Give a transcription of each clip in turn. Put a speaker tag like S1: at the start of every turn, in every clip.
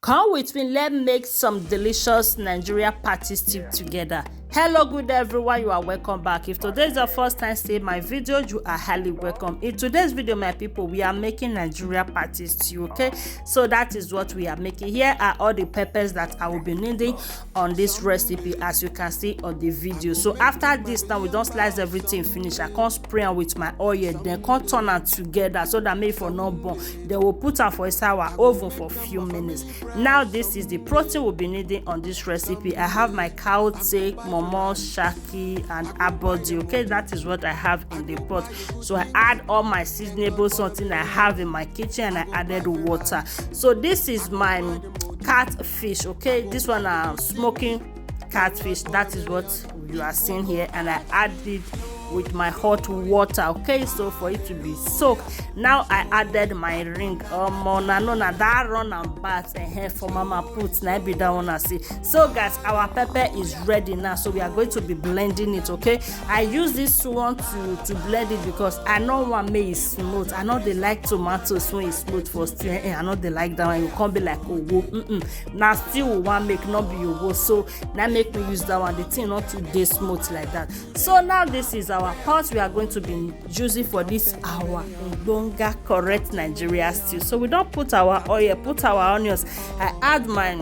S1: Come with me, let's make some delicious Nigeria party stew together. Hello good everyone, you are welcome back. If today is the first time seeing my video, you are highly welcome. In today's video, my people, we are making Nigeria party stew. Okay, so that is what we are making. Here are all the peppers that I will be needing on this recipe, as you can see on the video. So after this, now we don't slice everything finish. I can't spray on with my oil, then can't turn it together so that make for no burn. Then we'll put on for inside our oven for a few minutes. Now this is the protein we'll be needing on this recipe. I have my cow take, momo, shaki, and abodi. Okay, that is what I have in the pot. So I add all my seasonable something I have in my kitchen, and I added water. So this is my catfish. Okay, this one I'm smoking catfish. That is what you are seeing here, and I added with my hot water. Okay, so for it to be soaked. Now I added my ring. Na that run and bat for mama put na be that one I see. So guys, our pepper is ready now, so we are going to be blending it. Okay, I use this one to blend it because I know one may is smooth. I know they like tomatoes when it's smooth for stew. I know they like that one. You can't be like owo. Now still one make not be owo, so now make me use that one. The thing not too dey smooth like that. So now this is our pot we are going to be using for this our longer correct Nigeria stew. So we don't put our oil, put our onions. I add my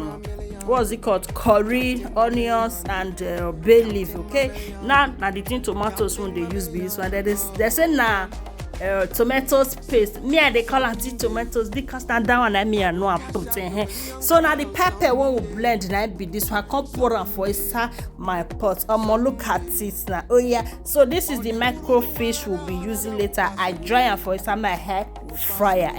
S1: what's it called, curry, onions, and bay leaf. Okay, now the thing tomatoes when they use this one, they say now tomatoes paste. Me I they call it tomatoes because that one I know I put in. So now the pepper when we blend now be this one. I can't pour on for inside my pot. Look at it now. Oh yeah. So this is the microfish we'll be using later. I dry it for inside my hair fryer.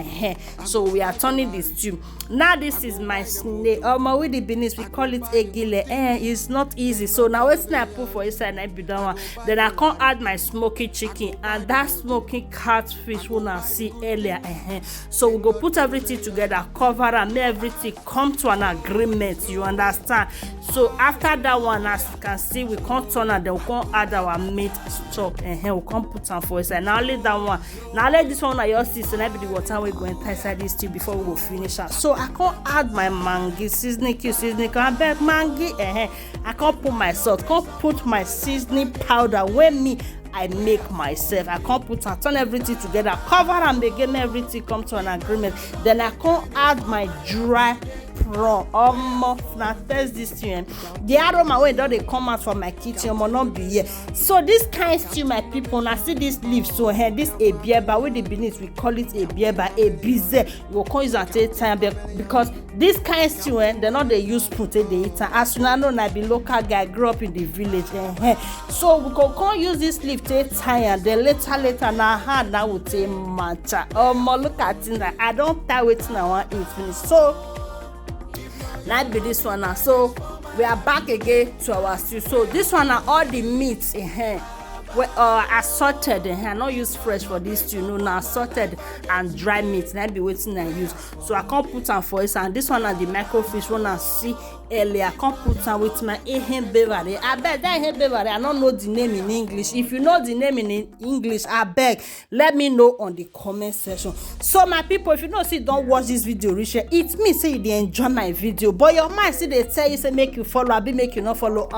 S1: So we are turning this stew. Now this is my snake. With the beans we call it egile. It's not easy. So now what's I put for inside I be that one. Then I can add my smoky chicken and that smoky catfish we now see earlier. So we go put everything together, cover and make everything come to an agreement. You understand? So after that one, as you can see, we can't turn and then we can't add our meat stock. We can't put some for inside. Now let that one. Now let this one your sister. Be the water we go inside this stew before we will finish it. So I can't add my mangi seasoning. I beg mangi. I can't put my salt. Can't put my seasoning powder when me I make myself. I can't put and turn everything together, cover and begin everything come to an agreement. Then I can't add my dry prawn. Now test this thing. The aroma when they come out from my kitchen will not be here. So this kind stew, my people, now see this leaf. So here this a bieba with the beneath we call it a bieba, a bize. You can use at a time because this kind stew they not they use potato they eat. As you know, I be local guy, grew up in the village. So we can use this leaf take time and then later now hand now will take matter. Look at it. I don't tie it now and eat finish. So now be this one now. So we are back again to our stew. So this one are all the meats in here. Assorted not use fresh for this stew. No, now assorted and dry meat. Now be waiting I use. So I can't put on for it. And this one are the microfish one I see earlier. I can't put on with my beverage. I beg that beverage. I don't know the name in English. If you know the name in English, I beg let me know on the comment section. So my people, if you don't see, don't watch this video, Richard. It me say you dey enjoy my video, but your mind see they tell you say make you follow, I be make you not follow.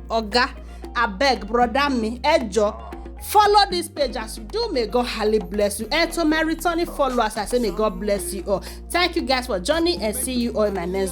S1: Oga, I beg brother me, Ejo. Follow this page as you do. May God highly bless you. And to my returning followers, I say may God bless you all. Thank you guys for joining and see you all in my next video.